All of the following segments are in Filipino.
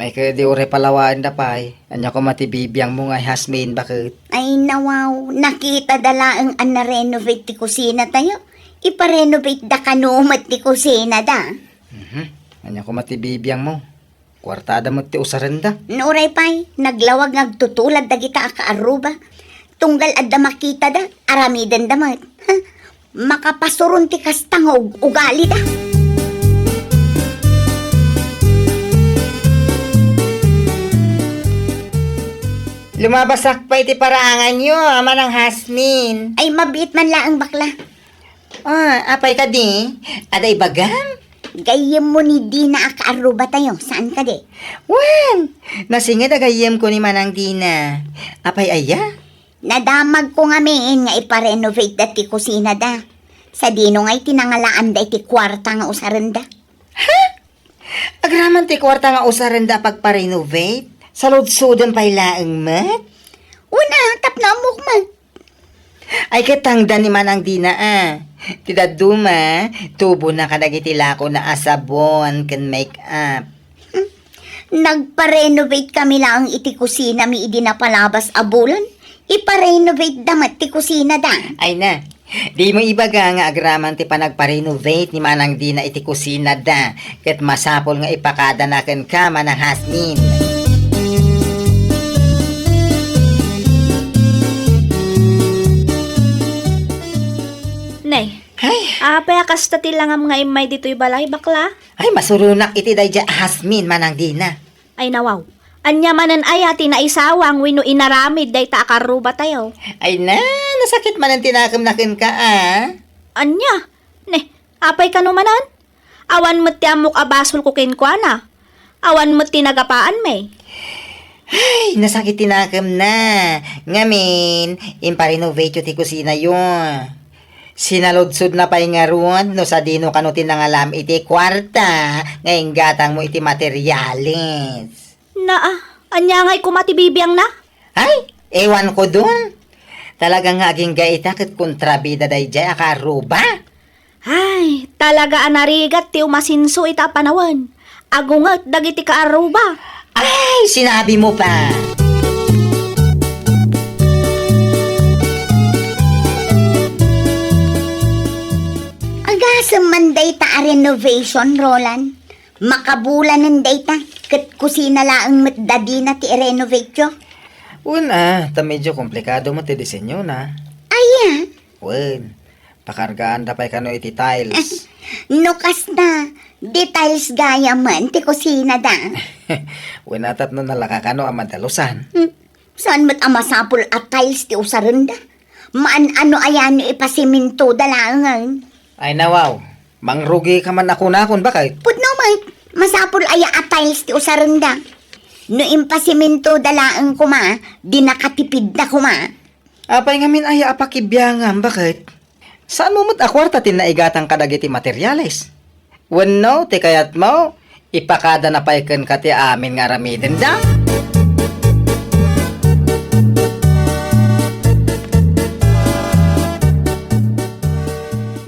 Ay kaya di ure palawaan da pay. Anya ko matibibiyang mo nga Hasmin bakit? Ay nawaw, nakita dala ang na-renovate ti kusina tayo. Ipa-renovate da kanumat ti kusina da. Anya ko matibibiyang mo. Kwartada mo ti usaranda. Nuray pay, naglawag ngagtutulad da kita akaaruba. Tunggal adda makita da, aramidan da mat. Makapasurun ti kastangog, ugali da. Lumabasak pa iti paraangan nyo, ama ng Hasmin. Ay mabit man laang bakla. Apay ka di? Aday bagang? Gayem mo ni Dina akaaruba tayo. Saan ka di? Wan! Nasingid agayem ko ni Manang Dina. Apay aya? Nadamag ko nga min nga ipa-renovate da ti kusina da. Sa dino nga'y tinangalaan da iti kwarta nga usaran da. Agraman ti kwarta nga usaran da pagpa-renovate? Sa lodsodan pa'y laang mat? Una, tapno amok man. Ay katangdan ni Manang Dina Tidaduma, tubo na kadagitila ko na asabon can make up. Nagpa-renovate kami lang iti kusina mi idi na palabas abulan. Ipa-renovate damat ti kusina da. Ay na, di mo ibaga nga agraman ti panagpa-renovate ni Manang Dina iti kusina da. Ket masapol nga ipakada na ken ka Manang Hasmin. Nay, Ay, apay kasta ti lang nga imay dito'y balay bakla. ay masurunak iti dayja Hasmin Manang Dina. Ay nawaw. Anya manan ay ati na isawang wino inaramid day ta akaruba tayo. Ay na, nasakit man ang tinakam na ken ka Anya? Ne, apay ka numanan? Awan mo't ti amok abasol ko kinkwana. Awan mo't tinagapaan may. Ay, nasakit tinakam na. Ngamin, imparenovate ti kusina yun. Sinalodsod na pa'y nga ruwan no sa dino kano tinangalam iti kwarta ngayong gatang mo iti materyales. Anya nga'y kumatibibiyang na? Ay, ewan ko dun. Talagang nga aging gaita kat kontrabida day jay akaruba. Ay, talaga anarigat ti umasinso ita panawan. Agungat dagiti kaaruba. Ay, sinabi mo pa. Agasam man data a renovation, Roland. Makabulan day ta. Kat kusina laang matdadi na ti renovate yo. Una, ta medyo komplikado mo ti disenyo na. Aya, Wen, pakargaan da pay kano iti tiles. nukas na. Details gaya man ti kusina da. Wen atat no nalaka kano amadalusan. Saan mat amasapul at tiles ti usaran da? Maan ano ayan ni ipasiminto da langan. Ay nawaw, mangrugi ka man ako na kun bakit? Putno may, masapul aya at tiles ti usaran da. No impasiminto da laang kuma, di nakatipid na kuma. Apay ngamin ay apakibyangan bakit? Saan mo mo't akwarta tinaigatang kadagiti materyales? Wano, ti kayat mo, ipakada na paikan ka ti amin nga ramiden da?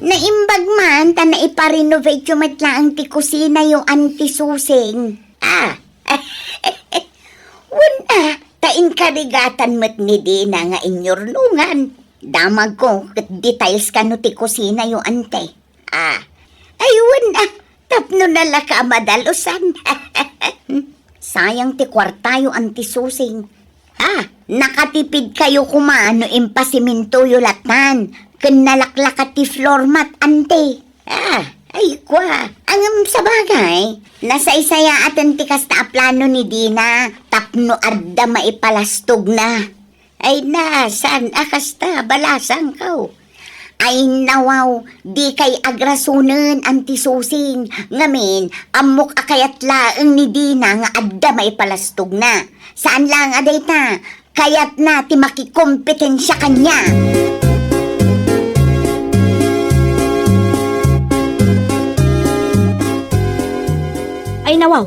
Naimbag man, ta na iparenovate yung matlaang ti kusina yung antisusing. Wala, ta inkarigatan mat ni Dina nga inyornungan. Damag ko, kat details ka no ti kusina yung ante. Ay wala, tapno na laka madalusan. Sayang ti kwarta yung antisusing. Nakatipid kayo kumano impasiminto yung latan. Kanalaklaka ti floor mat ante. Ay kwa. Ang sa bagay, nasa isaya atan ti kasta plano ni Dina, tapno adda maipalastog na. Ay nasan akasta balasang kau. Ay nawaw, di kay agrasunen antisusing. Ngamin, amok akayat laeng ni Dina nga adda maipalastog na. Saan lang aday ta? Kayat na ti makikompetensya kanya. Ay nawaw.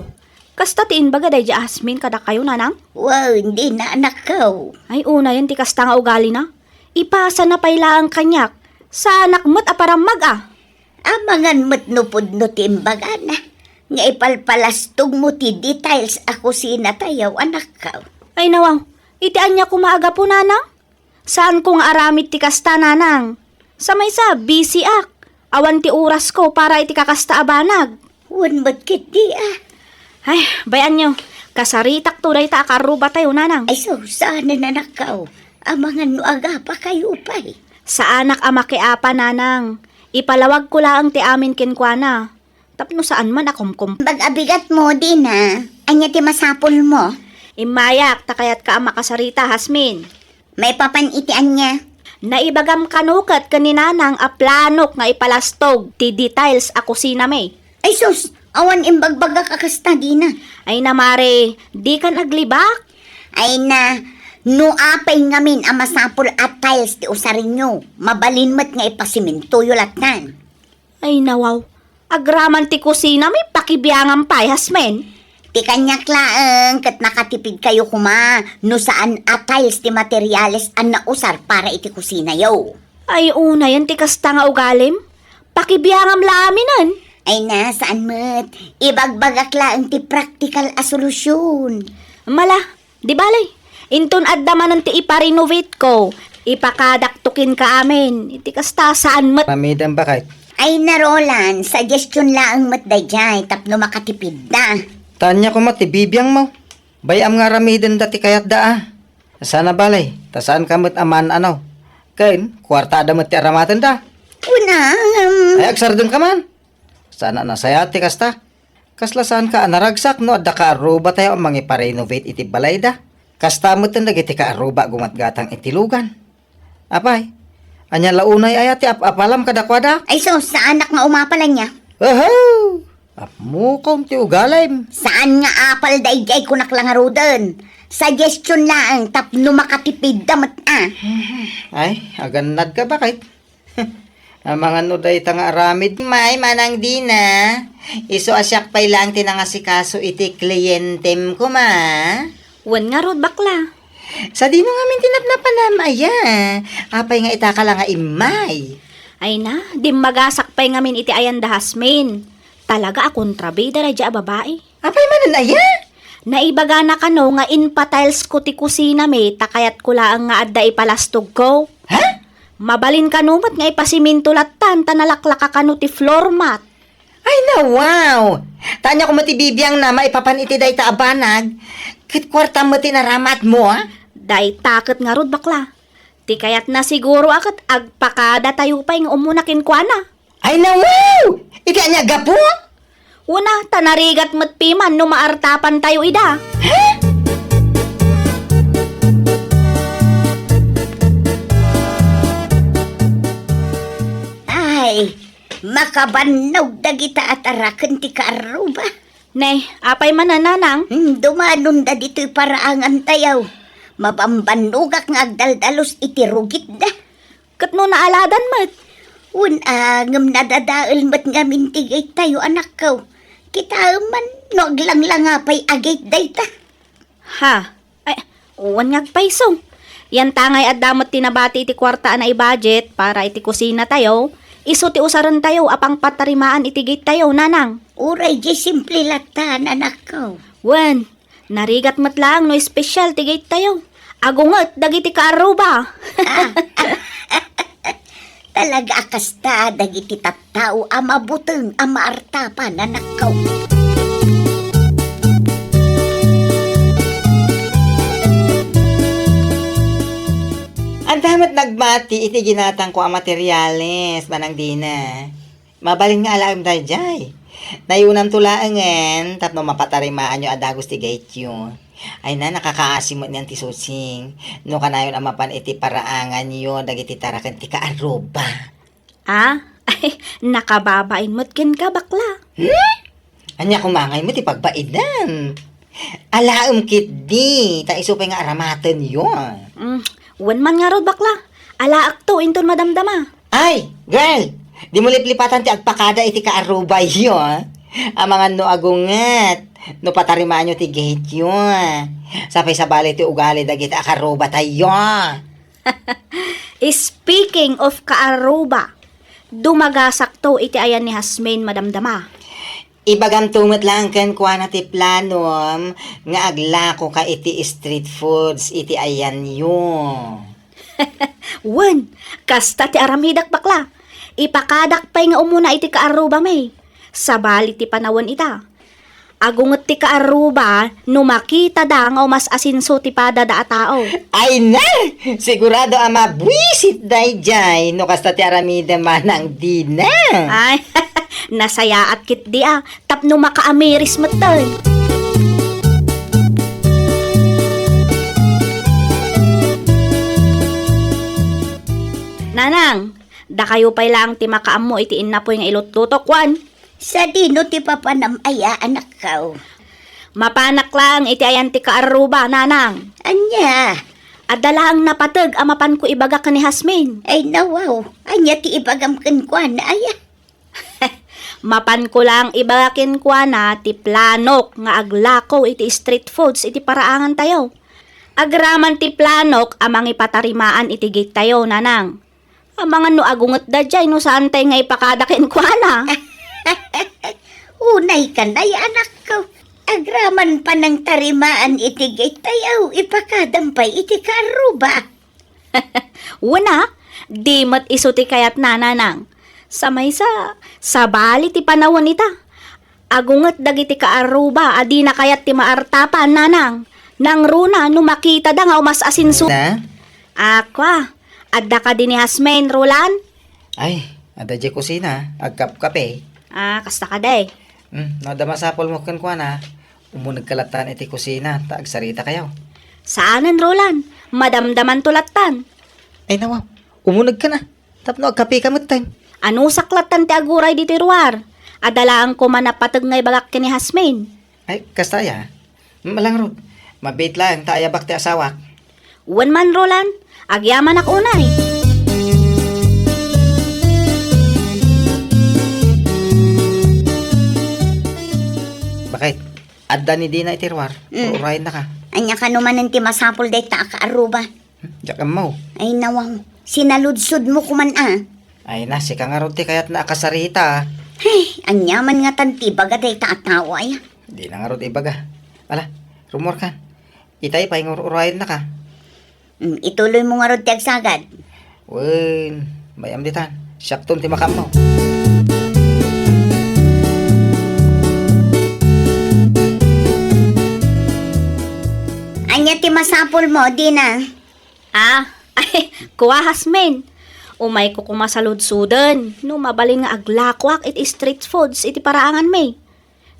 Kasta tiin baga day Jasmine kada kayo nanang? Wow, hindi na anak ko. Ay una yan ti kasta nga ugali na. Ipasa na payla ang kanyak. Sa anak mo't aparamag Amangan mo't nupod no timbagan na. Nga ipalpalastog mo ti details ako sinatayaw anak ka. Ay nawaw, itian niya kumaaga po nanang? Saan kong aramid ti kasta nanang? Sa may sa, busy ak. Awan ti oras ko para iti kakasta abanag. Wan magkit di Ay, bayan nyo, kasaritak to ta akaruba tayo nanang. Ay so, saan na nanakaw? Amangan no aga pa kayo pa'y. Sa anak ama apa nanang, ipalawag ko lang ti amin kinkwana. Tapno saan man akumkum. Bag-abigat mo din Anya ti masapol mo. Imayak, takayat ka ama kasarita, Hasmin. May papanitian niya. Naibagam kanukat kaninanang a planok nga ipalastog ti details a kusina may. Ay sus, awan imbagbaga kakasta di na. Ay namare, di kan aglibak. Ay na, no apay ngamin ang masapol at tiles ti usarin nyo. Mabalin mo't nga ipasiminto yulatan. Ay nawaw, agraman ti kusina may pakibiyangan pa, Hasmin. Ti kanyak laeng kat nakatipid kayo kuma no saan at tiles ti materyales ang nausar para iti kusina yo. Ay una yan ti kasta nga ugalim. Pakibiyangam laaminan. Ay na, saan mo't ibagbagak laeng ti practical a solusyon. Mala, di balay. Inton addaman ti iparenovate ko. Ipakadaktukin ka amin. Iti kasta saan mat. Ramidan bakit? Ay na Roland, suggestion laeng mo't dayjay tapno makatipid na. Tanya ko mati bibiyang mo. Bayam nga ramidan dati kayat daa. Sana balay, tasaan ka mo't aman ano. Kain, kwartada mo't ti aramatan da. Una, Ay agsardon ka man. Sana nasayati kasta. Kaslasan ka anaragsak no adda ka aruba tayo ang mga iparenovate iti balay da. Kasta mo't iti ka aruba gumatgatang itilugan. Apay, anya launay ayati apalam kadakwada. ay so, sa anak nga umapalan niya. Oho! Apmukong ti ugalay. Saan nga apal dayjay kunak lang arudan? Suggestion laeng tapno makatipid damat Ay, aganad ka bakit? Ang mga nuday tanga aramid. May manang di na. Iso asyak pay lang tinangasikaso iti kliyentem ko ma. Wan nga rod bakla. Sa di mo nga min tinapnapan na maya. Apay nga itaka lang nga imay. Ay na, di magasak pa'y ngamin iti ayan da Hasmin. Talaga akong trabida na dya babae. Apay manan aya. Naibaga na kano nga inpatiles ko ti kusina may takayat ko lang nga adda ipalastog ko. Ha? Mabalin kanumat nga ipasiminto latan tanalaklaka kano ti floor mat. Ay na wow. Tanya ko matibibiyang na maipapan iti day ta abanag. Kit kwarta mo tinaramat mo ha? Day takot nga rod bakla. Ti kayat na siguro akat agpakada tayo pa yung umunakin kwa na. Ay na wow. Iti anya gapo? Una, tanarigat mo't piman no maartapan tayo ida. Ay, makabannog dagita at arakan ti kaaruba. Ne, apay manananang. Dumanon da dito'y paraangan tayaw. Mabambanugak nga agdaldalos iti rugit da. Kat no naaladan mo't. Ngam nadadaal mat nga mintigay tayo anak ko. Kita man, no aglang pa'y agay dayta. Ha? Ay, uwan ngagpaiso. Yan tangay at damot tinabati iti kwartaan na i-budget para iti kusina tayo. Iso ti usaran tayo apang patarimaan iti gate tayo, nanang. Uray, di simple latan anak ko. Wen, narigat mat lang no special ti gate tayo. Agungot, dagiti kaaruba. Talaga akasta, dagiti tattao, amabuteng, amaartapan anak ko. Ang damat nagmati iti ginatang ko ang materyales manang dina. Mabaling nga alam tayo jay. Nayunam tulaangan tapno mapatarimaan nyo adagos ti gate yun. Ay na nakakaasimot niyan ti susing. No kanayon ang mapan iti paraangan yun dagiti tarakan ti kaaruba. Ah? Ay, nakababain mo't kin ka bakla. Anya kumangay mo ti pagbaidan. Alaom kit di. Ta isupay nga aramatan yun. Wen man nga rod bakla. Alaak to inton madamdama. Ay, girl! Di mo liplipatan ti agpakada iti kaaruba yun. Ang mga no agungat. No patarimaan nyo ti gate yun. Sapay sa bali ti ugali dagiti akaruba tayo. Speaking of kaaruba, dumagasak to iti ayan ni Hasmin madamdama. Ibagam tumot lang kan kwa na ti planom nga aglako ka iti street foods iti ayan yun. Wen, kasta ti aramidak bakla. Ipakadak pa'y nga umuna iti kaaruba may. Sabali ti panawan ita. Agungot ti kaaruba, no makita da nga mas asinso ti pada da tao. Ay na! Sigurado ama buwisit day jay no kasta ti aramida manang di na. Ay, nasaya at kit di tapno makaamiris matay. Nanang, da kayo pa'y lang ti makaam mo itiin na po yung ilot-tutok, Juan. Sa dino ti papanamaya anak kao. Mapanak lang iti ayan ti kaaruba, nanang. Anya, Adalahang napatag amapan ko ibaga ka ni Hasmin. ay nawaw. Anya ti ibagam ken kuan aya. Mapan ko lang ibagakin ko na ti planok nga aglakaw iti street foods iti paraangan tayo. Agraman ti planok amang ipatarimaan iti gate tayo, nanang. Amangan no agungot da jay no saan tayo nga ipakadakin ko na. Unay ka na anak ko. Agraman pa ng tarimaan iti gate tayaw. Ipakadampay iti karuba. Una, di mat iso ti kayat na, nanang. Samay sa bali ti panawon ita. Agungot dagiti kaaruba, adi na kayat ti maartapan, nanang. Nang runa, no makita da nga umas asinso. Na? Aqua, adda ka din ni Hasmain, Roland? Ay, ada di kusina. Agkap-kape. Kasta ka day. Nadamasapol mo kan kwa na. Umunag kalatan iti kusina. Taagsarita kayo. Saanan, Roland? Madamdaman tulatan. Ay nawaw, umunag ka na. Tapno agkape ka time. Ano saklatan ti aguray di tiruar? Adalaan ko manapatag nga ibagak ni Hasmain. Ay, kastaya. Malang rod. Mabait lang, taayabak ti asawak. Uwan man, Roland. Agyaman ako unay. Bakit? Adda ni Dina itirwar. Urayin na ka. Anya ka naman ng ti masapol day ta kaaruba. Diyak mo. Ay nawaw. Sinaludsod mo kuman Ay na, si kang ti kayat na akasarita. Hey, anyaman nga tanti baga day ta atawa ay. Di na nga rod ibaga. Ala, rumor ka. Itay pa yung urayin na ka. Ituloy mo nga rod ti agsagad. Wen, bayam ditan. Syakton ti makam mo. Anya ti masapol mo, di na. Ay, kuha Hasmain. Umay ko kumasaludsudan. No mabalin nga aglakwak iti street foods iti paraangan may.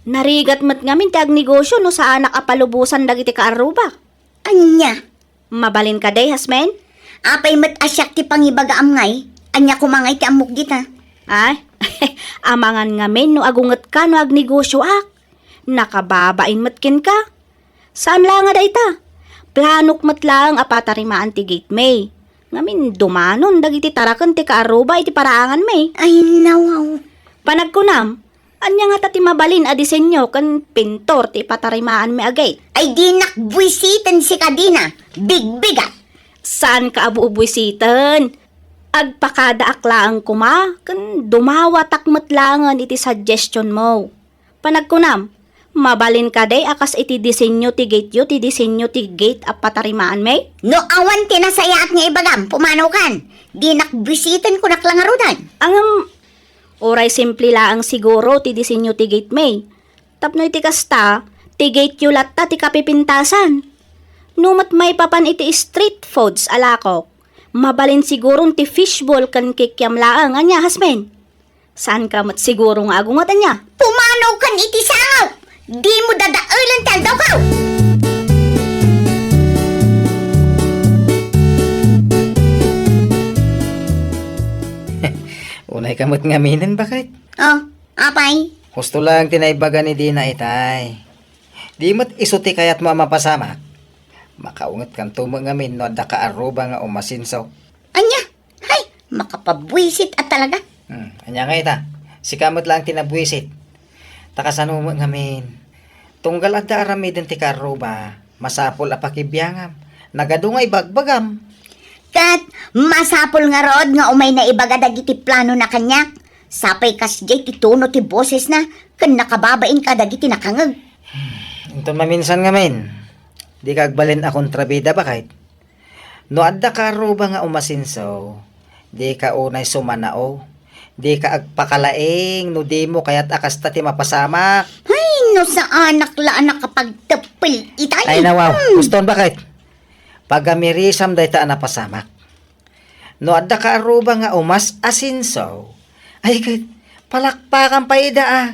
Narigat mat ngamin ti agnegosyo no sa anak apalubusan dagiti kaaruba. Anya. Mabalin ka day, Hasmain? Apay mat asyak ti pangibaga amngay. Anya kumangay ti amok dita. Ay, amangan ngamin no agunget ka no agnegosyo ak. Nakababain matkin ka. Saan lang nga da ita? Planok mat lang apatarimaan ti gate may. Ngamin dumanon dagiti tarakan ti kaaruba iti paraangan may. Ay nawaw. Panagkunam, anya nga tati mabalin a disenyo kan pintor ti patarimaan may agay. Ay di nakbuisitan si Kadina. Big-bigat. Saan ka abu-ubwisitan? Agpakada aklaang kuma, kan dumawa takmat langan iti suggestion mo. Panagkunam, mabalin ka day akas iti disenyo ti gate yu, ti disenyo ti gate a patarimaan may? No awan tinasayaat nga ibagam, pumanaw kan. Di nakbuisitan ko naklangarudan. Ang oray simple laang siguro ti disenyo ti gate may. Tapno iti kasta, ti gate yu latta ti kapipintasan. Numat may papan iti street foods alako. Mabalin siguro ti fishball kan kikiam laang. Anya, Hasmain? Saan ka mat siguro nga agungot anya? Pumanaw kan iti sangaw. Di mo dadaulan tal daw ka. Unay kamot ngaminan bakit? Oh, apay. Gusto lang tinaibaga ni Dina itay. Di mo't isuti kayat mo mapasamak. Makaungat kan tumangamin no adda ka aruba nga umasinsaw. Anya, hay, makapabwisit at talaga. Anya nga ita. Si kamot lang tinabwisit. Takasano mo ngamin. Tunggal adda arami din ti karuba. Masapol apakibiyangam. Nagadungay bagbagam. Kat, masapol nga rod nga umay na ibaga dagiti plano na kanyak. Sapay kas jay ti tono ti boses na kan nakababain ka dagiti nakangag. Ito maminsan nga men. Di ka agbalin akong trabida ba kahit? No adda ka ba nga umasinsaw, di ka unay sumanao, di ka agpakalaing, no di mo kaya't akasta ti mapasamak. Ay, no sa anak la nakapagtapil itay. Ay nawaw, guston ba kahit? Pagamirisam day ta napasamak. No adda ka ba nga umas asinsaw, ay kahit palakpakan pa ida ah.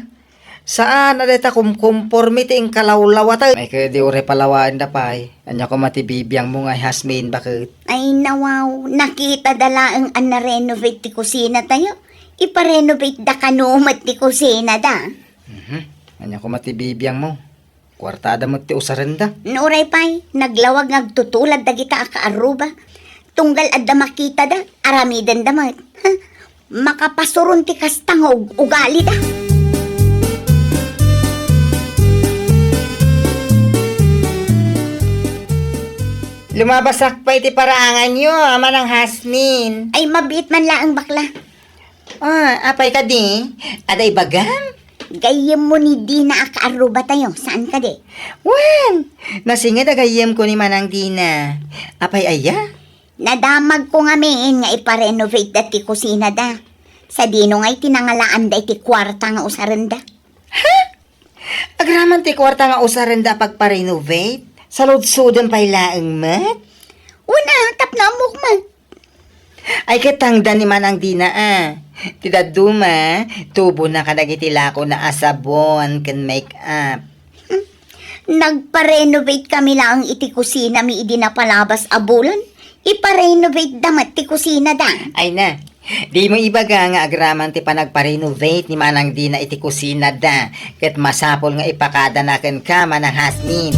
Saan na deta kumkonformity ang kalawlawata? Ay kaya di ure palawaan da pa ay. Anya ko matibibiyang mo nga Hasmin bakit? Ay, nawaw, nakita dala ang ana-renovate ti kusina tayo. Ipa-renovate da kanumat ti kusina da. Anya ko matibibiyang mo. Kwartada mo ti usarenda. Nuray pay, naglawag ngagtutulad da kita akaaruba. Tunggal adda makita da, aramidan da mat. Ha? Makapasuron ti kastangog ugali da. Lumabasak pa iti paraangan nyo, ama ng Hasmin. Ay, mabit man laang bakla. Apay ka di? Aday bagang? Gayem mo ni Dina akaaruba tayo. Saan ka di? Wan! Nasingad agayem ko ni Manang Dina. Apay aya? Nadamag ko nga min nga ipa-renovate dati kusina da. Sa dino nga'y tinangalaan da iti kwarta nga usaran da. Agraman ti kwarta nga usaran da pagpa-renovate? Salud-sudan pa'y laang mat? Una, tapnamok man. Ay katangda ni Manang Dina Tidaduma, tubo na kadagiti lako na asabon can make up. Nagpa-renovate kami lang iti kusina mi idi na palabas abulan. Ipa-renovate damat ti kusina da. Ay na, di mo ibaga nga agraman ti panagpa-renovate ni Manang Dina iti kusina da. Ket masapol nga ipakada na ken ka Manang Hasmin.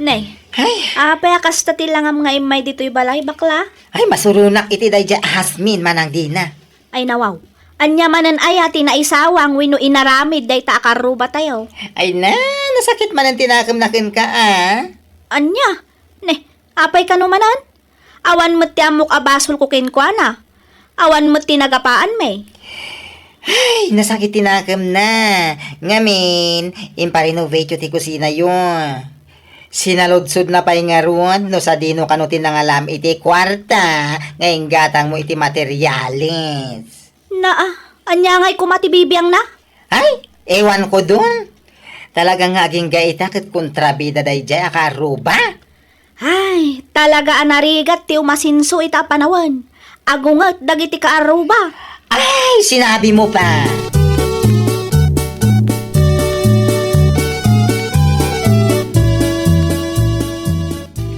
Nay, Ay, apay kasta ti langam nga imay dito'y balay bakla. ay masurunak iti dayja Hasmin Manang Dina. Ay nawaw. Anya manan ayati na isawang wino inaramid day ta akaruba tayo. Ay na, nasakit man ang tinakam na ken ka Anya? Ne, apay ka manan? Awan mo ti amok abasol ko kinkwana. Awan mo ti nagapaan me. Ay, nasakit tinakam na. Ngamin, imparenovate ti kusina yun. Sinalodsod na pa'y nga ruwan no sa dino kano tinangalam iti kwarta ngayong gatang mo iti materyales. Anya nga'y kumatibibiyang na? Ay, ewan ko dun. Talagang nga aging gaita kat kontrabida day jay akaruba. Ay, talaga anarigat ti umasinso ita panawan. Agungat dagiti ka aruba. Ay, sinabi mo pa.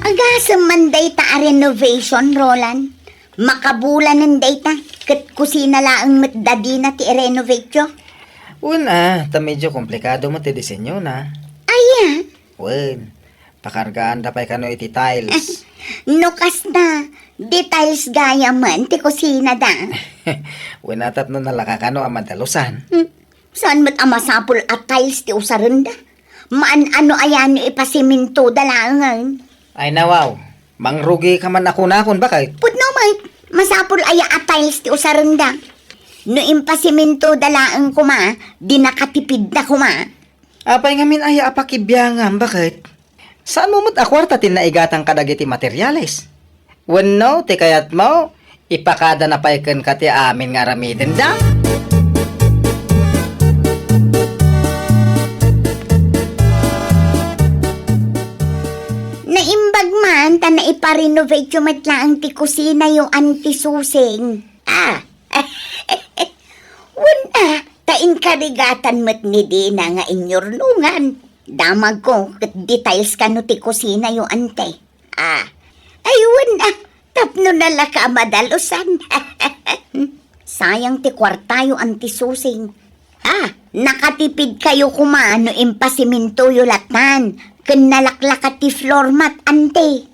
Agasam man day ta a renovation, Roland. Makabulanan day ta. Kat kusina laang matdadi na ti renovate yo. Una, ta medyo komplikado mo ti disenyo na. Aya, Wen, pakargaan da pa'y kano iti tiles. nukas na. Details gaya man ti kusina da. Wen atat no nalakakano ang madalusan. Saan mat amasapol at tiles ti usaran da? Maan ano ayan ipasiminto dalangan. Ay nawaw, mangrugi ka man ako na akon bakit? Putno may masapol aya at tiles ti usaran da. No impasiminto dalaan ko ma, di nakatipid na ko ma. Apay ngamin ay apakibyangan bakit? Saan mo mat akwarta tinaigatang kadagiti materyales? Wano, ti kayat mo, ipakada na paikan ka ti amin nga ramiden da? Naimbag man, ta na iparenovate yung matlaang ti kusina yung antisusing. Wala, tain karigatan mat ni Dina nga inyornungan. Damag ko, kat details ka no ti kusina yung ante. Ay wala, tapno nala ka madalusan. Sayang ti kwarta yung antisusing. Nakatipid kayo kumano impasiminto yung latan. Ken nalaklakat ti floor mat, ante.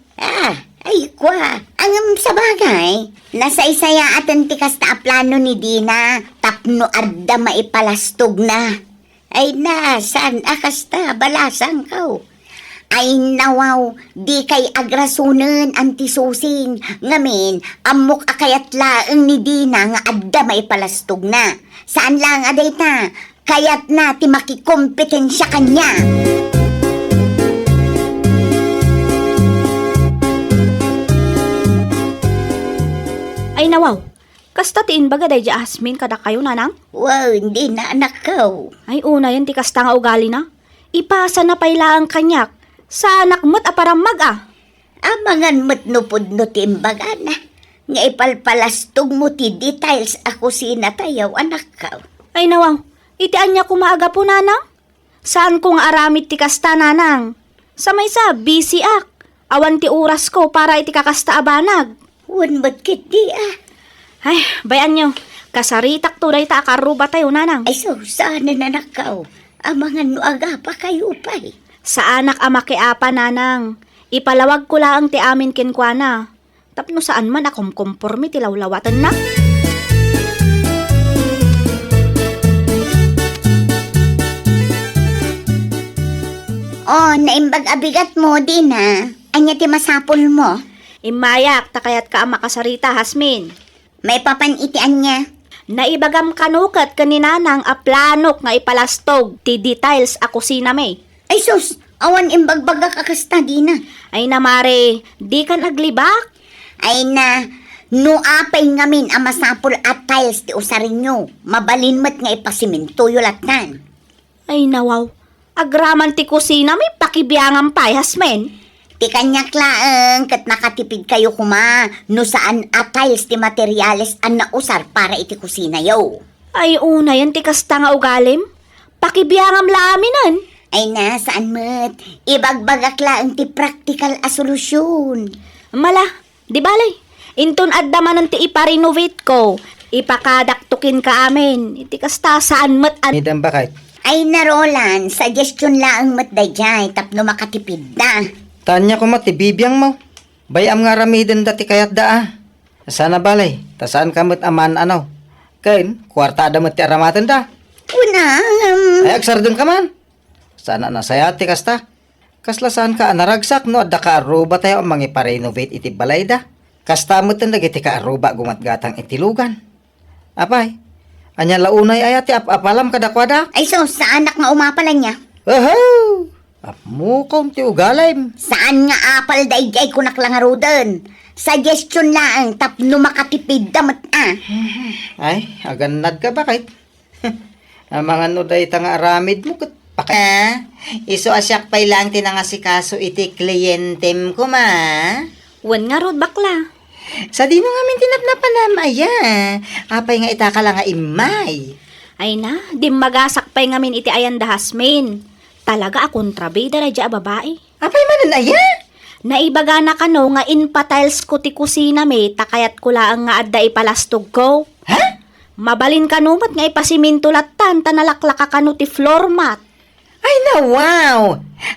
Ay kwa. Ang sabagay, nasaysaya atan ti kasta a plano ni Dina. Tapno adda maipalastog na. Ay na, saan akasta, balasang kaw. Ay nawaw, di kay agrasunen anti susing. Ngamin, amok akayat laeng ni Dina nga adda may palastog na. Saan lang aday ta? Kayat na ti makikompetensya kanya. Ay nawaw, kasta tiin baga day Jasmine kada kayo nanang? Wow, hindi na anak ko. Ay una yan ti kasta nga ugali na. Ipasa na payla ang kanyak. Sa anak mo't aparamag ah. Amangan mo't nupod no timbaga na. Nga ipalpalastog mo ti details ako sinatayaw anak ko. Ay nawaw, itian niya kumaaga po nanang? Saan kong aramid ti kasta nanang? Sa may sa, busy ak. Awan ti oras ko para iti kakasta abanag. Wan mo't kit di ah. Ay, bayan nyo. Kasaritak tuday ta akaruba tayo nanang. Ay so, saan na anak ko? Amangan no aga pa kayo pa'y. Sa anak ama apa nanang. Ipalawag ko lang ti amin kinkwana. Tapno saan man akom kompormi ti lawlawatan na. Oh, naimbag abigat mo din ha. Anya ti masapol mo. Imayak, takayat ka ama kasarita, Hasmin. May papanitian niya. Naibagam kanukat kaninanang a planok nga ipalastog ti details a kusina may. Ay sus, awan imbagbaga kakasta di na. Ay namare, di kan aglibak. Ay na, no apay ngamin ang masapol at tiles ti usarin nyo. Mabalin mo't nga ipasiminto yulatan. Ay nawaw, agraman ti kusina may pakibiyangan pa, Hasmin. Ti kanyak laeng kat nakatipid kayo kuma no saan at tiles ti materyales ang nausar para iti kusina yaw. Ay una yan ti kasta nga ugalim. Pakibiyangam laminan. Ay na, saan mo't? Ibagbagak laeng ti practical a solusyon. Mala, di balay. Inton addaman ti iparenovate ko. Ipakadaktukin ka amin. Iti kasta saan mat Midang bakit? Ay na Roland, suggestion laeng mo't dayjay tapno makatipid na. Tanya ko mati bibiyang mo. Bayam nga ramiden dati kayat daa. Sana balay, tasaan kamot aman ano. Kain, kwartada mo ti aramatan da. Una, Ay agsardun ka man. Sana nasayati kasta. Kaslasaan ka anaragsak no adda ka aruba tayo ang mangiparenovate iti balay da. Kasta mo tindag iti ka aruba gumatgatang itilugan. Apay, anya launay ayati apalam kadakwada. ay so, sa anak nga umapala niya. Oho! Apmukong ti ugalay. Saan nga apal dayjay kunak lang arudan? Suggestion laeng tapno makatipid damat ah. Ay, aganad ka bakit? Ang mga nuday nga aramid mo kat pakit. Iso asyak pay lang tinangasikaso iti kliyentem ko ma. wan nga rod bakla. Sa di mo ngamin tinapnapan na maya. Apay nga itaka lang nga imay. Ay na, di magasak pa'y ngamin iti ayanda Hasmin. Talaga akong trabida na dya babae. Apay manan aya? Naibaga na kano nga inpatiles ko ti kusina may takayat ko lang nga adda ipalastog ko. Ha? Mabalin kanumat nga ipasiminto latan tanalaklaka kano ti floor mat. Ay na wow!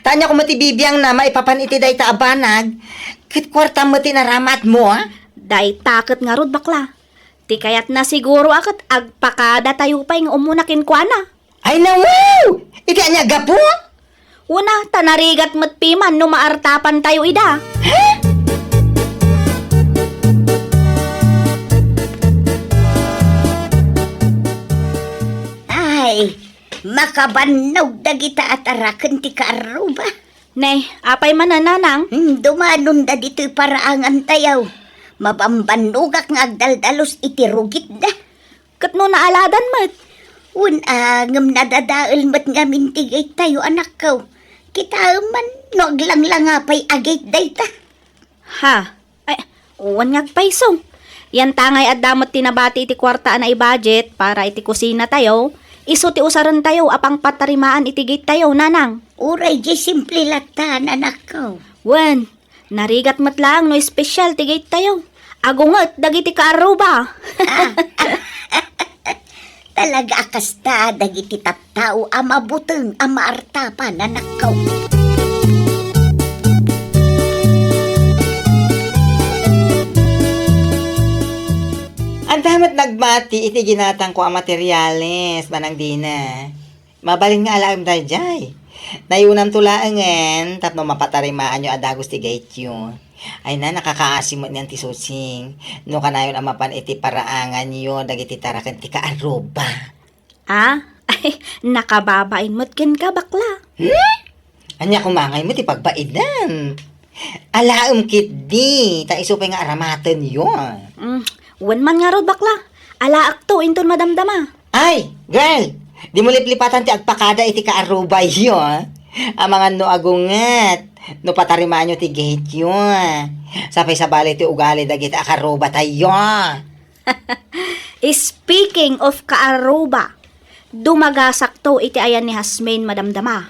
Tanya ko matibibiyang na maipapan iti day ta abanag. Kit kwarta mo tinaramat mo ha? Day takot nga rod bakla. Ti kayat na siguro akat agpakada tayo pa'y nga umunakin kwa na. Ay na wow! Iti anya gapo? Una, tanarigat mat piman no maartapan tayo ida. Ay, makabannog dagita at arakan ti kaaruba. Nay, apay manananang. Dumanon da dito'y paraangan tayaw. Mabambanugak nga agdaldalos iti rugit da. Kat no naaladan mat. Unangam nadadaal mat nga mintigay tayo anak ko. Kita man, no aglang apay agay dayta. Ha? Ay, uwan ngag paisong. Yan tangay at damot tinabati iti kwarta na i-budget para iti kusina tayo. Iso ti usaran tayo apang patarimaan itigit tayo nanang. Uray di simple latan anak ko. Wen, narigat mat lang no espesyal tigit tayo. Agungot dagiti kaaruba. Talaga akasta dagiti tattao ama buteng ama artapan anak ko. Ang damat nagbati iti ginatang ko ang materyales manang dina. Mabalin nga alam dayjay. Nayunam tulaangan, tapno mapatarimaan nyo adagos ti gate yun. Ay na, nakakaasimot niyan ti susing. No kanayon ang mapan iti paraangan yun, dagiti tarakan ti kaaruba. Ah, ay, nakababain mo't ken ka bakla. Anya kumangay mo ti pagbaidan. Alaam kit di, ta isupay nga aramatan yun. Wan man nga rod bakla. Alaak to, inton madamdama. Ay, girl, di mo liplipatan ti agpakada iti kaaruba yun. Ang mga no agungat, no patarimaan nyo ti gate yun. Sapay sa bali ti ugali dagiti akaruba tayo. Speaking of kaaruba, dumagasak to iti ayan ni Hasmain madamdama.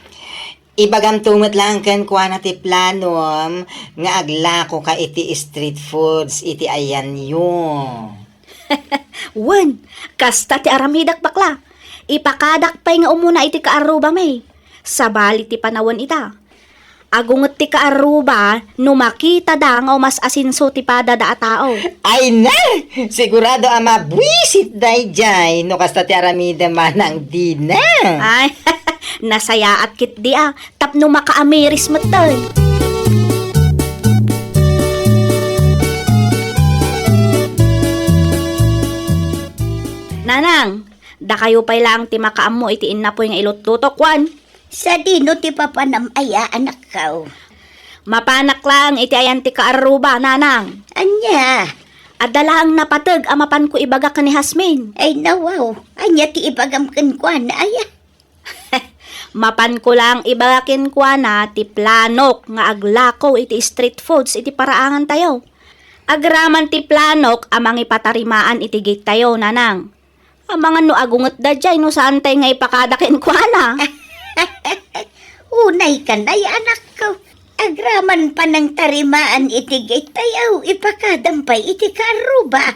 Ibagam tumot lang kan kuha na ti planom nga aglako ka iti street foods iti ayan yun. Wan, kasta ti aramidak bakla. Ipakadak pa'y nga umuna iti kaaruba may. Sabali ti panawan ita. Agungot ti kaaruba, no makita da nga mas asinso ti padada a tao. Ay na! Sigurado ang mabwisit day jay no kasta ti aramida manang di na. Ay, nasaya at kit di tapno makaamiris matay. Nanang, da kayo pa'y lang ti makaam mo iti inapoy nga ilot-lutok, Juan. Sa dino ti papanam aya anak kao. Mapanak lang iti ayan ti kaaruba, nanang. Anya, Adala ang napatag amapan ko ibaga ka ni Hasmain. ay nawaw. Anya ti ibagam kenkwan aya. Mapan ko lang ibagakin ko na ti planok nga aglako iti street foods iti paraangan tayo. Agraman ti planok amang ipatarimaan iti gate tayo, nanang. Amangan no agungot da jay no saan tayo nga ipakadakin ko na. Unay ka na anak ko. Agraman pa ng tarimaan iti gate tayaw. Ipakadampay iti karuba.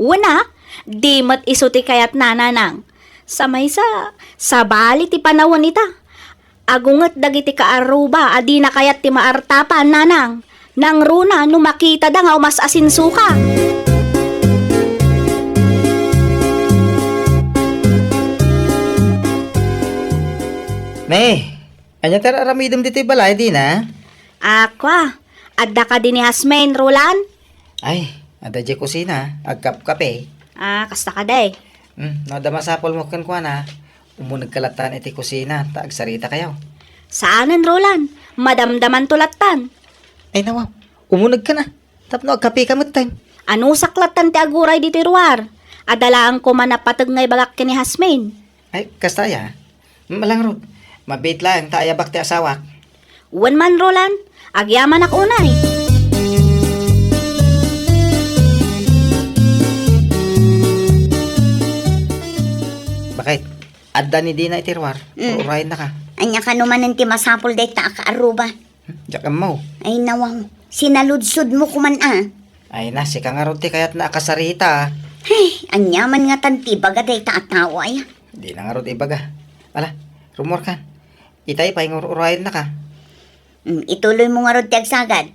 Una, di mat isuti kayat nananang. Samay sa bali ti panawon ita. Agungot dagiti kaaruba, adi na kayat ti maartapan, nanang. Nang runa, no makita da nga umas asinsuka. May, anya tara aramidam dito balay di na? Aqua, adda ka din ni Hasmain, Roland? Ay, ada di kusina, agkap-kape. Kasta ka day. Nadamasapol mo kan kwa na. Umunag kalatan iti kusina, taagsarita kayo. Saanan, Roland? Madamdaman tulatan. Ay nawaw, umunag ka na. Tapno agkape ka time. Ano saklatan ti aguray dito ruar? Adalaan ko manapatag ngay bagak kini Hasmain. Ay, kastaya. Malang rod. Mabit lang, taaya bakti asawak. Uwan man, Roland. Agyaman ak unay. Bakit? Adda ni Dina itirwar. Urahin na ka. Anya ka naman ang ti masapol day ta kaaruba. Diyak mo. Ay nawaw. Sinaludsod mo kuman Ay na, si kangaroti kaya't nakasarita. Hey, anya man nga tanti baga day ta atawa ay. Di na nga rod ibaga. Ala, rumor kan. Itay pa yung urahin na ka. Ituloy mo nga rod ti agsagad.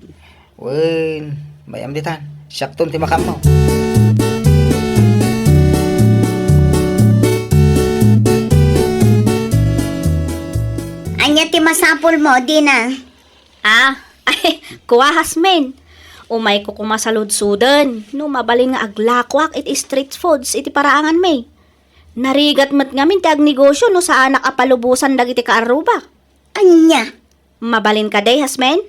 Wen, bayam ditan. Syakton ti makam mo. Anya ti masapol mo, di na. Ay, kuha Hasmain. Umay ko kumasaludsudan. No mabalin nga aglakwak iti street foods iti paraangan may. Narigat mat ngamin ti agnegosyo no sa anak apalubusan dagiti kaaruba. Anya. Mabalin ka day, Hasmain?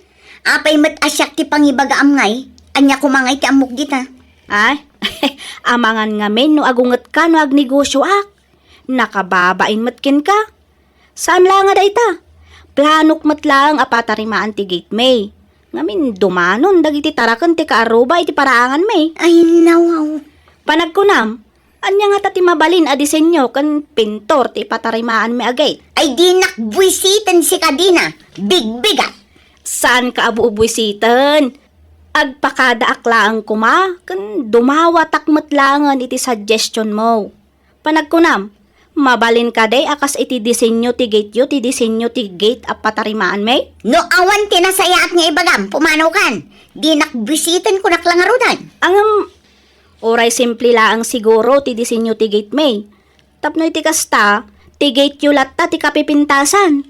Apay mat asyak ti pangibagaam ngay. Anya kumangay ti amok dita. Ay, amangan ngamin no agunget ka no agnegosyo ak. Nakababain matkin ka. Saan lang nga da ita? Planok mat lang apatarimaan ti gate may. Ngamin dumanon dagiti tarakan ti kaaruba iti paraangan may. Ay nawaw. Panagkunam, anya nga tati mabalin a disenyo kan pintor ti patarimaan may agay. Ay di nakbuisitan si Kadina. Big-bigat. Saan ka abu-ubwisitan? Agpakada aklaang kuma, kan dumawatak matlangan iti suggestion mo. Panagkunam, mabalin ka day akas iti disenyo ti gate yu, ti disenyo ti gate a patarimaan may? No awan tinasayaat nga ibagam. Pumanaw kan. Di nakbuisitan ko naklangarudan. Ang oray simple laang siguro ti disenyo ti gate may. Tapno iti kasta, Tigate yulat ta ti kapipintasan.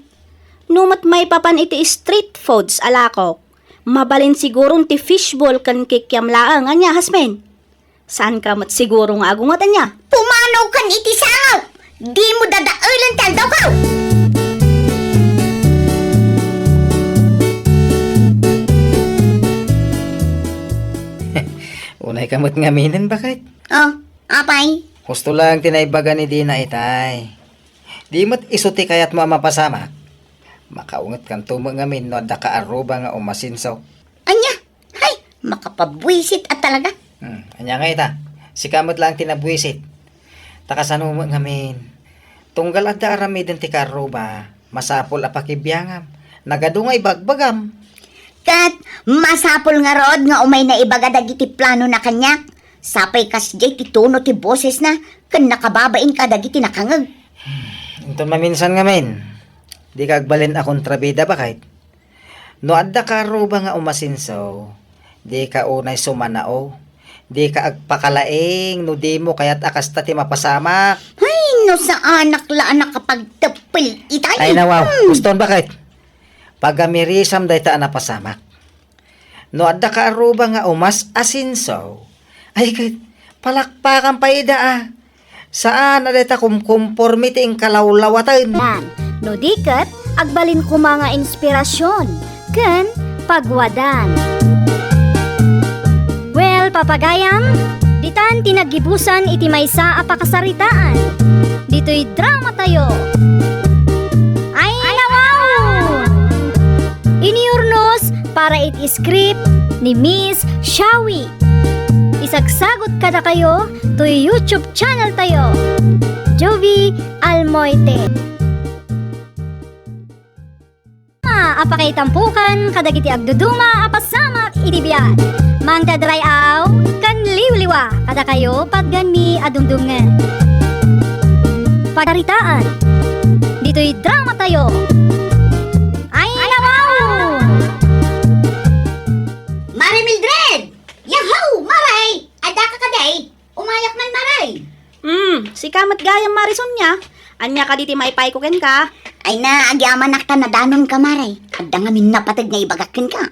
Numat may papan iti street foods alako. Mabalin sigurong ti fishball kan kikiam laang anya hasmen. Saan ka mat siguro nga agungat anya? Pumanaw kan iti sangaw! Di mo dadaulan tal daw ka! Unay kamot ngaminin bakit? Oh, apay? Gusto lang tinaibaga ni Dina itay. Di mo't isuti kayat mo mapasama. Makaungat kan tumo ngamin no da ka aruba nga umasinsaw. Anya? Ay, makapabwisit at talaga. Anya nga ita. Si kamot lang tinabwisit. Takasano mo ngamin. Tunggal at da aramidin ti karuba. Masapol apakibiyangam. Nagadungay bagbagam. Kat, masapol nga rod nga umay na ibaga dagiti plano na kanyak. Sapay kasjay ti tono ti boses na kan nakababain ka dagiti nakangag. Ito maminsan ngamin. Di kagbalin akong trabida bakit? No adda ka ruba nga umasinsaw. Di ka unay sumanao. Di ka agpakalaing no di mo kaya't akasta ti mapasamak. Ay, no sa anak la anak kapag tapil itay. Ay nawaw, guston bakit? Pagamirisam day ta napasamak. No adda ka aruba nga umas asinsaw. Ay kay palakpakan pa ida ah. Saan na deta kumkumpormiti ang kalawlawatan? Yan, no diket, agbalin ko mga inspirasyon, ken pagwadan. Well, papagayam, ditan tinagibusan iti maysa a pakasaritaan. Dito'y drama tayo. Ay, nawaw! Iniurnos para iti script ni Miss Shawi. Isagsagot kada kayo to YouTube channel tayo. Jovi Almoite. Apakaitampukan kadagiti agduduma apasamak iti biyan. Mang tadray aw kan liwliwa kada kayo pagganmi adungdungan. Pagaritaan. Dito'y drama tayo. Ay nawaw! Mare Mildred! Yahoo! Maray! Ada ka kaday! Umayak man maray! Si kamat gayam Marison niya. Anya ka diti maipay ko ken ka. Ay na, agyaman nakta na danon ka maray. Adda nga minapatag nga ibagakin ka.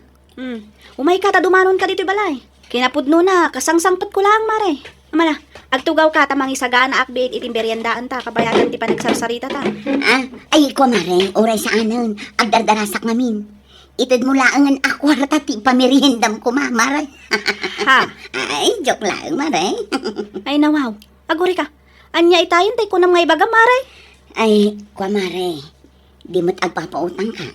Umay ka ta dumanon ka dito balay. Kinapudno na, kasangsangpat ko lang mare. Amala, agtugaw ka tamang isagana akbit itim beryendaan ta, kabayagan ti panagsarsarita ta. Ah, ay ko maray, oray sa anon. Agdardarasak ngamin. Itid mo laangan akwarta ti pamerihendam ko maray. Ha? Ay, joke lang maray. Ay nawaw, aguri ka. Anya itayin tay ko nam nga ibaga mare. Ay, kwa maray. Di mo't agpapautang ka.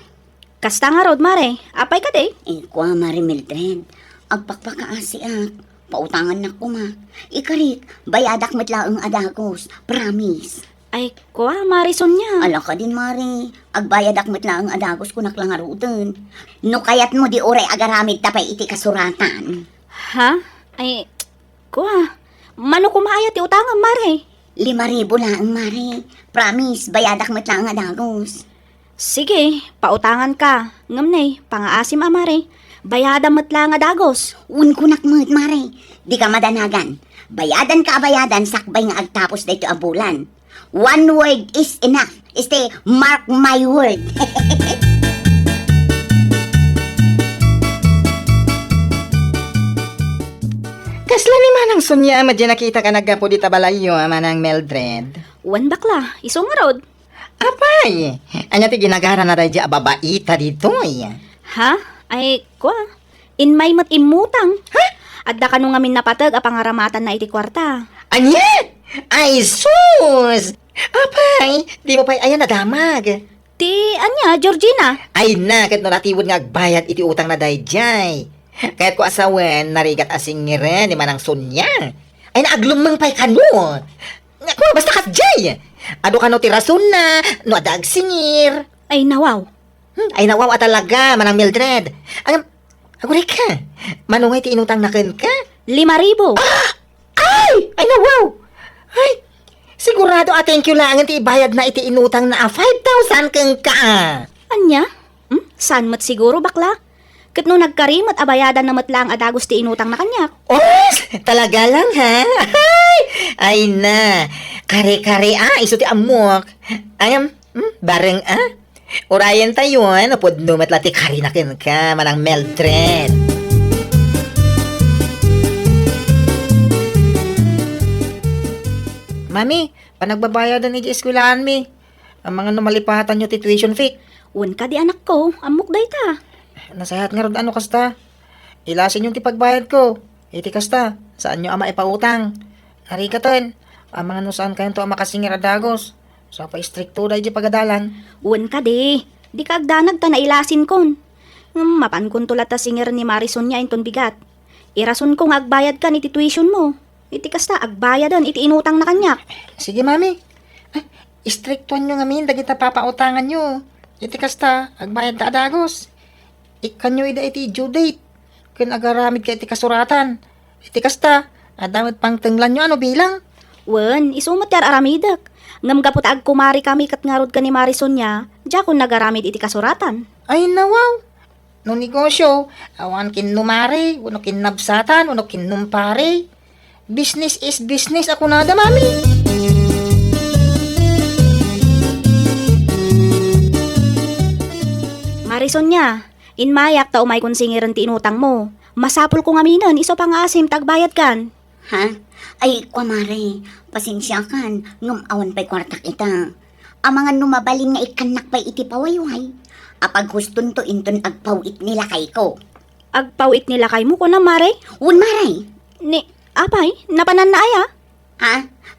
Kasta nga rod mare, apay ka day. Eh, kwa maray Mildred. Agpakpakaasi ak. Pautangan na ko ma. Ikarik, bayadak mo't laang adagos. Promise. Ay, kuha, Marison niya. Ala ka din, Mari. Agbayad akmat lang ang adagos ko naklangarutan. No kayat mo di oray agaramid tapay iti kasuratan. Ha? Ay, kuha. Mano kumaayat ti utangan, Mare? 5,000 lang, Mari. Promise, bayad akmat lang ang adagos. Sige, pautangan ka. Ngamnay, pangaasim Mare. Bayadan mo't lang adagos. Un ko nakmat, Mari. Di ka madanagan. Bayadan ka bayadan, sakbay nga agtapos dito abulan. One word is enough. Este, mark my word. Kasla ni Manang Sonya, madya nakita ka naggapo di tabalayo, Manang Mildred. Wan bakla, isong nga rod. Apay, anya ti ginagara na radya babaita dito Ha? Ay, kuha. In may mat imutang. Ha? Adda ka nung amin napatag apangaramatan na iti kwarta. Anya? Ay, sus! Apay, di mo pa'y ayan nadamag. Ti, anya, Georgina? Ay na, kat no natibod nga agbayad iti utang na dayjay. Kahit ko asawen, narigat asingiren ni Manang Sonya. Ay naaglumang pa'y kano. Nga basta kat jay. Ado ka no tirason na, no adag singir. Ay, nawaw. Ay nawawa talaga, Manang Mildred. Ang, aguri ka, manungay ti inutang na ken ka. 5,000. Ay nawaw. Ay, sigurado thank you lang ti ibayad na iti inutang na 5,000 keng ka. Anya? Saan mat siguro bakla? Kat no nagkarimot abayadan na mat lang adagos ti inutang na kanyak. Os, talaga lang ha? Ay na, Kare-kare iso ti amok. Ayam, bareng Urayan tayo, napod numat lati karinakin ka, manang Mildred. Mami, panagbabayadan ni eskwelahan mi. Ang mga numalipatan nyo ti tuition fee. Wan ka di anak ko, amok day ta. Nasahat nga ron ano kasta. Ilasin yung ti pagbayad ko. Iti kasta, saan nyo ama ipautang. Ari ka ton, ang mga nusaan kayo to ang makasingir adagos. Sa pa istrikto dahi di pagadalan. Wan ka di ka agdanag ta nailasin kon. Mapan kon tulat ta singer ni Marison niya inton bigat. Irason kong agbayad ka ni ti tuition mo. Iti kasta, agbayadan, iti inutang na kanyak. Sige mami, istriktuan nyo ngamin, dagita papautangan nyo. Iti kasta, agbayad ta adagos. Ikan nyo ida iti due date. Kun agaramid ka iti kasuratan. Iti kasta, adamit pang tenglan nyo ano bilang. Wan, isumat yar aramidak. Ngam gapot ag kumari kami kat ngarod ka ni Marison niya, diya kung nagaramid iti kasuratan. Ay nawaw. No negosyo, awan kin numari, uno kin nabsatan, uno kin numpare. Business is business ako nada, mami. Marison niya, inmayak ta umay kung singiran ti inutang mo. Masapul ko ngaminan, iso pang asim, tagbayad kan. Ha? Ay, kumare, pasensya kan, ngam awan pa'y kwartak ita. Ang mga numabalin nga ikanak pa'y iti pawayway. Apag huston to inton agpawit nila kay ko. Agpawit nila kay mo ko na, Mare. Un maray, Ni, apay, napanan na ay ha?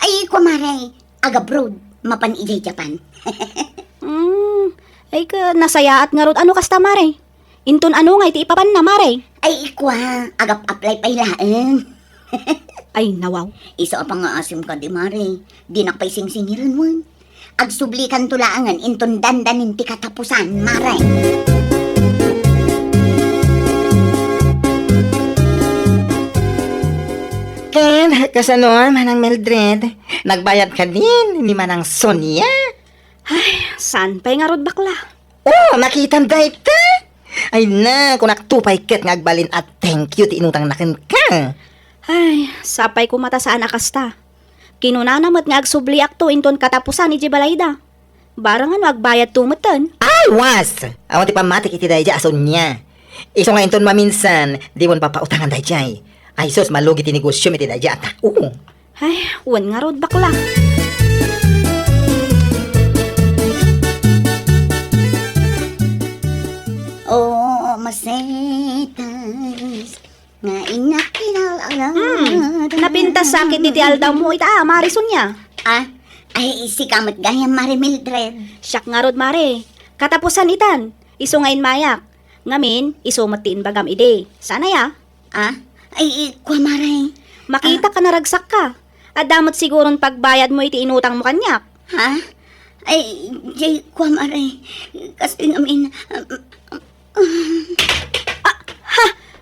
Ay, kumare, agabroad, mapan ijay Japan. Ay ka, nasayaat nga rod, ano kasta, Mare? Inton ano nga, iti ipapan na, Mare. Ay, ikwa, agap-apply pa'y laan. Ay, nawaw. Isa pa nga asim ka di mare, di nakpay singsingiran mo. Agsublikan tulaangan, inton dandanin ti katapusan, mare. Ken, kasano manang Mildred? Nagbayad ka din, ni manang Sonia. San pa'y nga rod bakla? Oh, makitam da ita. Ay na, kung naktupay ket ngagbalin at thank you ti inutang nakin ka. Ay, sapay ko mata sa anakasta. Kinunanamat nga agsubli akto inton katapusan ni Jibalayda. Barangan agbayad tumutan. Ay, was! Awan ti pamatik iti dahi ason niya. Iso nga inton maminsan, di mo papautangan dahi jay. Ay, sos, malugi ti negosyo iti dahi ata. Oo. Ay, wan nga rod bakla. Oh, masetas, nga inakinalalan. Napintas sakit iti aldaw mo ita, Marison niya. Ah, ay, si kamat gaya, Mare Mildred. Siyak nga rod, Mare. Katapusan itan. Iso ngayon mayak. Ngamin, iso matiin bagam ide. Sana ya? Ah, ay, kwa, Mare. Makita ka naragsak ka. At damot sigurong pagbayad mo iti inutang mo kanyak. Ha? Ay, jay, kwa, Mare. Kasi namin,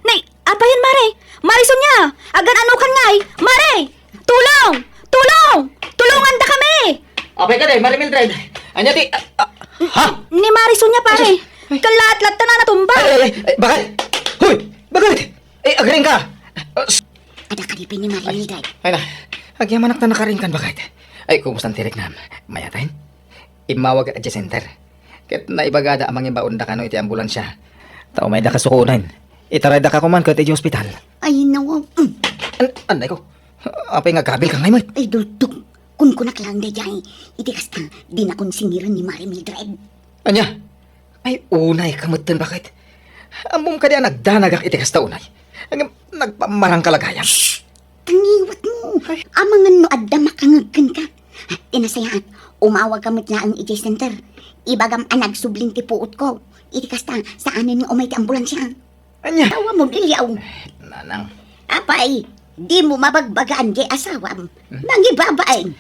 Nay, apa yan, Mare? Marison niya! Agan ano kan ngay! Mare! Tulong! Tulong! Tulungan da kami! Okay ka dahi, Mari Mildred. Anya ti... ha? Ni Marison niya, pare. Kalat-lat na natumba. Ay, bakit? Hoy! Bakit? Ay, agaring ka! ada kalipin ni Mare Mildred. Ay na, agyaman na nakaring kan bakit? Ay, kumusta ang tirik nam? Mayatain? Imawag at center. Ket naibagada amang imbaon da kano iti ambulansya. Tao may da kasukunan. Itaray da ka kuman ket iti ospital. Ay, nawaw. Anday ko. Apay nga gabil ka ngay mat. Ay, duduk. Kun kunak lang de jay. Iti kasta, di na kon singiran ni Mare Mildred. Anya? Ay, unay kamutan bakit? Amom ka diya nagdanagak iti kasta unay. Nagpamarang kalagayan. Tangiwat mo. Amangan no adda makangagkan ka. Tinasayaan, umawag kamot na ang EJ Center. Ibagam anag subling ti puot ko. Iti kasta, saanin nga umay ti ambulansya. Anya? Tawa mo dilyaw. Nanang. Apay, di mo mabagbagaan di asawam. Mangibabain.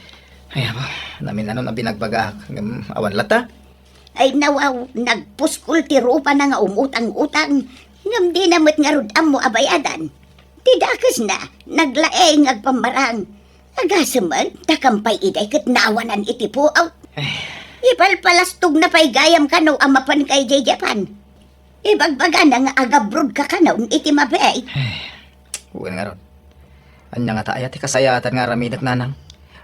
Ay, abo. Namin ano na binagbaga. Awan lata. Ay nawaw, nagpuskul ti rupa na nga umutang-utang. Ngam di namit nga rudam mo abayadan. Tidakas na, naglaeng agpamarang. Agasamag, takampay iday kat naawanan iti po out. Ipalpalastog na pa'y gayam ka no amapan kay J. Japan. Ibagbaga na nga agabrod ka ka no iti mabay. Uwan nga ron. Anya nga tayo ti kasayatan nga ramidak nanang.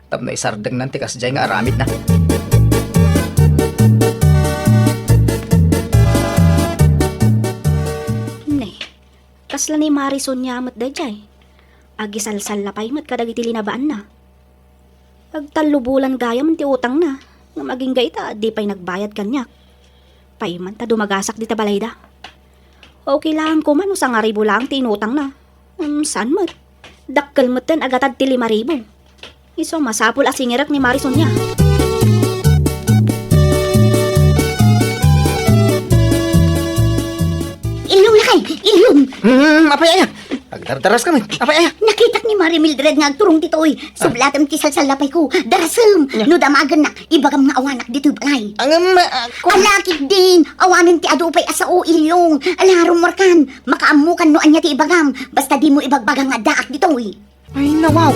Tapno isardeng nanti kas jay nga aramid na. Ne, kasla ni Marison niya amat da jay. Agisalsal na pa'y mat kadagiti linabaan na. Agtalubulan gayam ti utang na. Nga maging gaita, di pa'y nagbayad kanyak. Paiman ta dumagasak di tabalay da. Okay lang ko man sa nga ribo lang tinutang na. Saan mat? Dakkel mat din agatad ti 5,000. Iso masapul asingirak ni Marison niya. Ilyong lakay, ilyong! Apay aya. Agdardaras kami. Apay aya. Nakitak ni Mari Mildred nga agturong ditoy. Sublatam ti salsalapay ko. Darasam! Yeah. No damagan na, ibagam nga awanak dito'y balay. Ang Alakit din! Awanin ti adupay asao ilyong. Alarom markan, makaamukan no anya ti ibagam. Basta di mo ibagbagang nga daak ditoy. ay nawaw.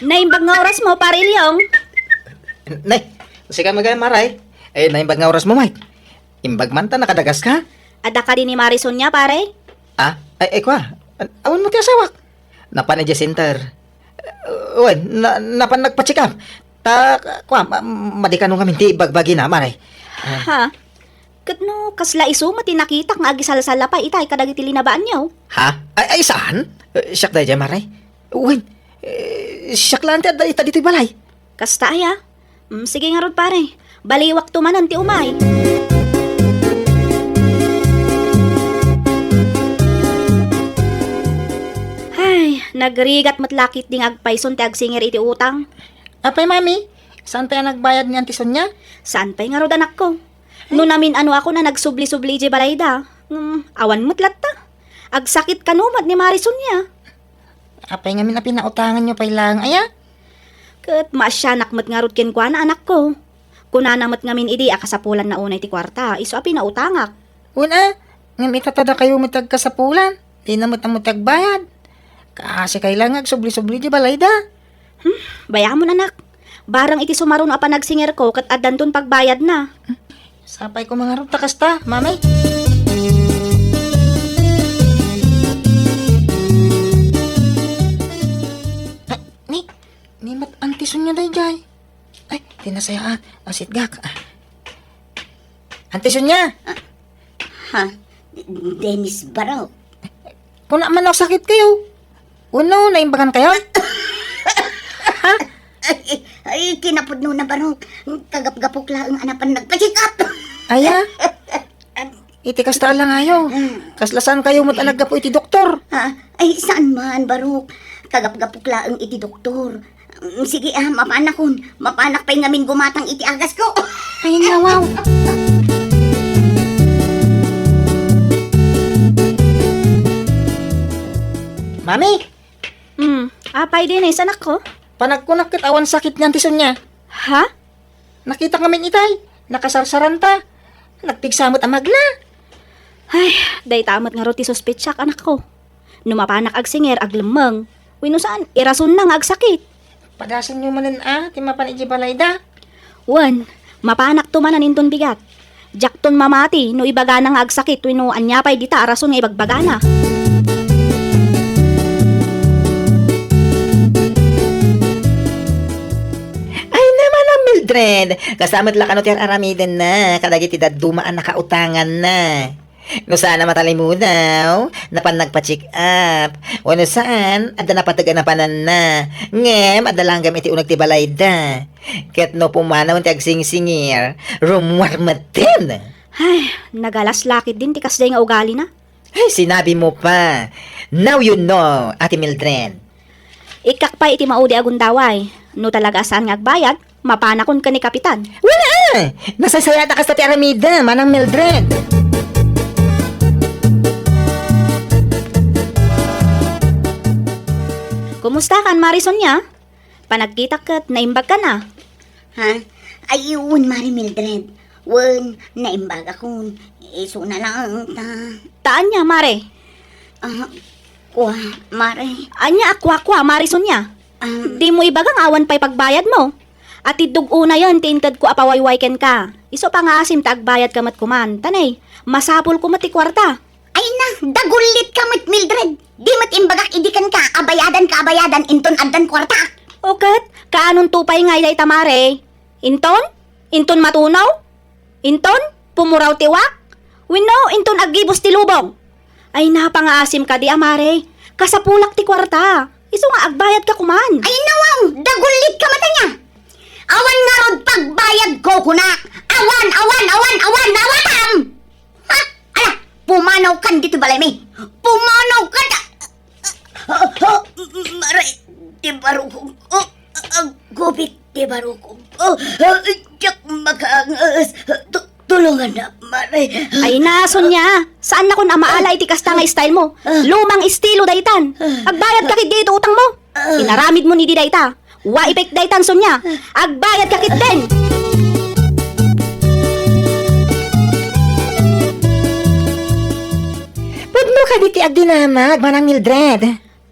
Naimbag nga oras mo, pare Ilyong. Nay, sige magay maray. Eh, naimbag nga oras mo, Mike. Imbag man ta, nakadagas ka? Ada ka din ni Marison niya, pare? Ah, ay kwa. Awan mo ti asawak. Napan ni center. Uy, napan nagpa-check up. Kwa, madikanong kami ti ibagbagi na, maray. Ha? Katno, kasla iso mati nakita nga agisalsala pa itay kadagiti linabaan niyo. Ha? Ay saan? Siyak dahi dyan, maray. Uy, siyak lang ti ita dito'y balay. Kasta ay sige nga rod pare. Baliwak tumanan ti umay. Ay, nagrigat matlakit ding agpayson ti agsinger iti utang. Apay, mami, saan tayo nagbayad ni Auntie Sonia? Saan pa'y nga rod anak ko? No namin ano ako na nagsubli-subli di balayda. Awan mo't ta. Agsakit kanumat ni Marison niya. Apay nga na pinautangan nyo pay lang, aya? Kat maasyanak mat nga rod ken kwa na anak ko. Kunanamat ngamin idi akasapulan na unay ti kwarta. Iso api na utangak. Una, nga mitatada kayo matag kasapulan. Di na matag bayad. Kasi kailangan subli-subli di balay da. Bayamon anak. Barang iti sumaron apa nagsinger ko kat adanton pagbayad na. Sapay ko mga ruta kasta, mamay. Ni mat Auntie Sonia day jay. Ay, tinasayaan. Asit gak. Auntie Sonia, Ha? Dennis Baraw. kung naman ako sakit kayo. Uno, naimbagan kayo? Ay, kinapod no na Baraw. Kagap-gapok lang ang anapan nagpa-check up. Aya? Iti kasta lang ayo. Kaslasan kayo mo't alaga po iti doktor. Ha? Ay, saan man, Barok? Kagap-gapok lang iti doktor. Sige, mapanak kon. Mapanak pa'y ngamin gumatang iti agas ko. Ay, nawaw. Mami, Apay din anak ko. panagkunak kat awan sakit niyan tison niya. Ha? Nakita kami itay. Nakasarsaran ta. Nagpigsamot amagla. Ay, day tamat nga roti suspetsak anak ko. Numapanak agsinger aglemeng. Wino saan, irason na nga agsakit. Padasan nyo manan timapan iji balay da. Wan, mapanak tumanan inton bigat. Jakton mamati, no ibagana nga agsakit, wino anyapay dita arason nga ibagbagana. Ay naman ang Mildred. Kasamat lang ano tiyang aramiden na. Kadagiti dumaan nakautangan na. No saan na matalimunaw, napan nagpa-check up. Wano saan, ada napataga na panan na. Ngem, adalanggam iti unag ti balay da. Ket no pumanaw ti agsingsingir, rumwarmatin. Ay, nagalas lakit din tikas day nga ugali na. Ay, sinabi mo pa. Now you know, Ate Mildred. Ikakpay iti maudi agundaway. No talaga saan nga agbayad, mapanakon ka ni kapitan. Wala! Nasasayata ka sa ti aramida, manang Mildred. Kumusta kan Marison niya? Panagkita kat naimbag ka na. Ha? Ayun, Mari Mildred. Wan, naimbag akong. Iso na lang ta. Taan niya, Mare? Kuha, Mari. Anya akwa Marison niya? Di mo ibagang awan pa'y pagbayad mo. At idug una yon tintad ko apawaywayken ka. Iso pa nga asim taagbayad ka mat kuman. Tanay, masapol ko mati kwarta. Ay na, dagulit ka mat Mildred. Di mat imbagak idikan ka, abayadan inton addan kwarta. Okat, kaanon tupay nga iday tamare? Inton? Inton matunaw? Inton? Pumuraw tiwak? Wino, inton agibos ti lubong. Ay napangaasim ka di amare. Kasapulak ti kwarta. Iso nga agbayad ka kuman. Ay nawaw, dagulit ka mata niya. Awan nga rod pagbayad ko kuna. Awan, nawatam! Ha? Ala, pumanaw kan dito balay mi. Pumanaw ka na. Maray, di barukong. Gubit, di barukong. Diyak makaangas. Tulungan na, maray. Ay nason niya. Saan na kun amaala iti kasta nga style mo? Lumang estilo daytan. Agbayad ka kit dito utang mo. Inaramid mo ni di dayta. Wa ipek daytan son niya. Agbayad ka kit din. Pudno ka di ti agdinamag, Manang Mildred.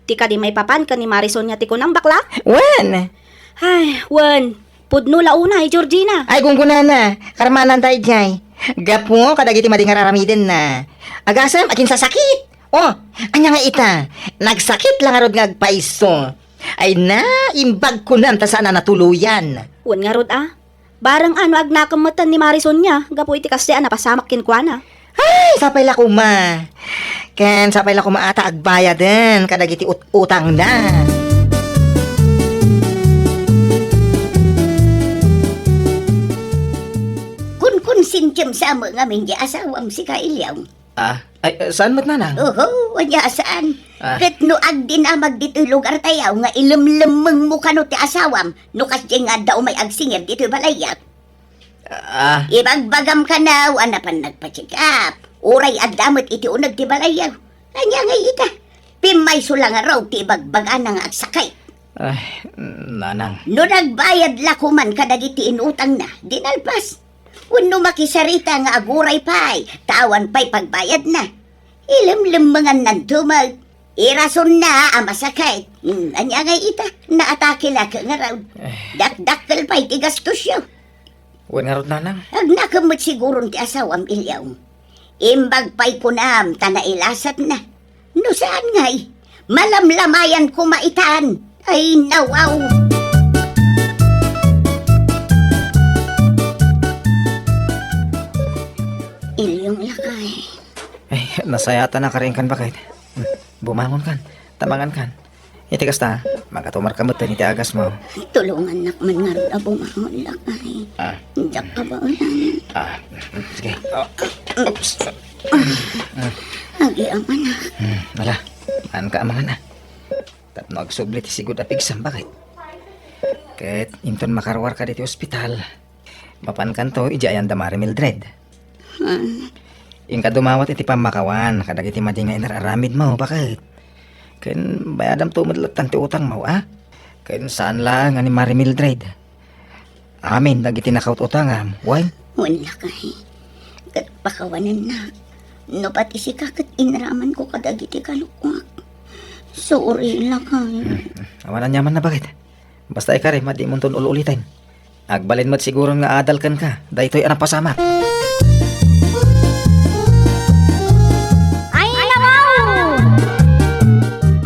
Ti ka di may papan ka ni Marison niya ti kunang bakla. Wan. Ay, wan. Pudno launa ay Georgina. Ay, gunggunan na. Karmanan tayo jay. Gapo, kadagiti mading araramiden na. Agasam, akin sasakit. Oh, anya nga ita. Nagsakit lang arod nga agpaiso. Ay na, imbag ko na ta sana natuluyan. Wan nga rod ah. Barang ano ag nakamatan ni Marison niya. Gapo iti kasi napasamak kinkwana. Ay, sapay la kuma. Ken, sapay la kuma ata agbayaden. Kadagiti utang na. Kun sintim sa mga minja asawam si Kailyaw. Ay, saan mat nanang? Oho, wanya saan. Ah. Ket no agdinamag dito'y lugar tayaw nga ilemlemeng mo kano ti asawam. No kasya nga daw may agsingir dito'y balayak. Ibagbagam ka na, wala pan nagpa-check up. Uray at damot iti unag ti balayaw. Anya nga ita. Pimay sulang raw ti ibagbagan nga agsakay. Ay, nanang. No nagbayad lakuman kadagiti inutang na, dinalpas. Wano makisarita nga aguray pa'y, tawan pa'y pagbayad na. Ilemlemangan nantumag. Irason na amasakay. Anya nga ita, naatake la ka nga raw. Dakdakkel pa'y tigastos yun. Wan nga rod nanang. Agnakamot sigurong ti asawam ilyaw. Imbag pa'y kunam, tanailasat na. No saan nga'y? Malamlamayan kumaitan. Ay nawaw. Ilyong lakay. Ay, nasayata na ka rin kan bakit? Bumangon kan, tamangan kan. Iti kasta, magatumar kamot ni ti agas mo. Tulungan nakman nga rin abumangon lakay. Diyak ka ba ulan? Sige. Oops. Agi ang anak. Wala, maan ka amangan na. Tapno agsubli ti sigod apigsam bakit? Ket, inton makarwar ka diti ospital. Mapan kanto, ijayan damari Mildred. Yung kadumawat iti pamakawan, kadagiti madi nga inararamid mo, bakit? Ken bayadam tumadlatan ti utang mo, Ken saan lang nga ni Mari Mildred? Amin, dagiti nakaut utangam, why? Wala kay. Kat pakawanan na. No pati si kakat inaraman ko kadagiti kalukwak. Sorry lang kay. Awanan yaman na bakit? Basta ikari, madi mo ton ululitin. Agbalin mo't siguro nga adalkan ka, dahito'y anang pasamak. Ay nawaw!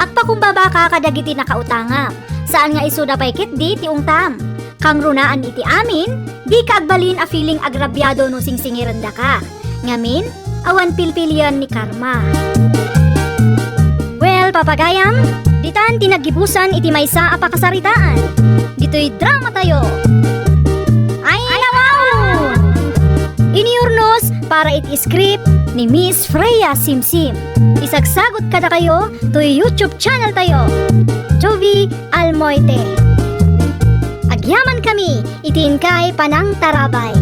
Agpakumbaba ka kadagiti nakautangam. Saan nga iso na paikit di ti ungtam. Kang runaan iti amin, di ka agbalin a feeling agrabyado no singsingiranda ka. Ngamin, awan pilpilian ni karma. Well, papagayam, ditan tinagibusan iti maysa a pakasaritaan. Dito'y drama tayo. Ay nawaw! Iniurnos para iti script ni Miss Freya Simsim. Isagsagot kada kayo to YouTube channel tayo. Jovi Almoite. Agyaman kami, itin kay Panang Tarabay.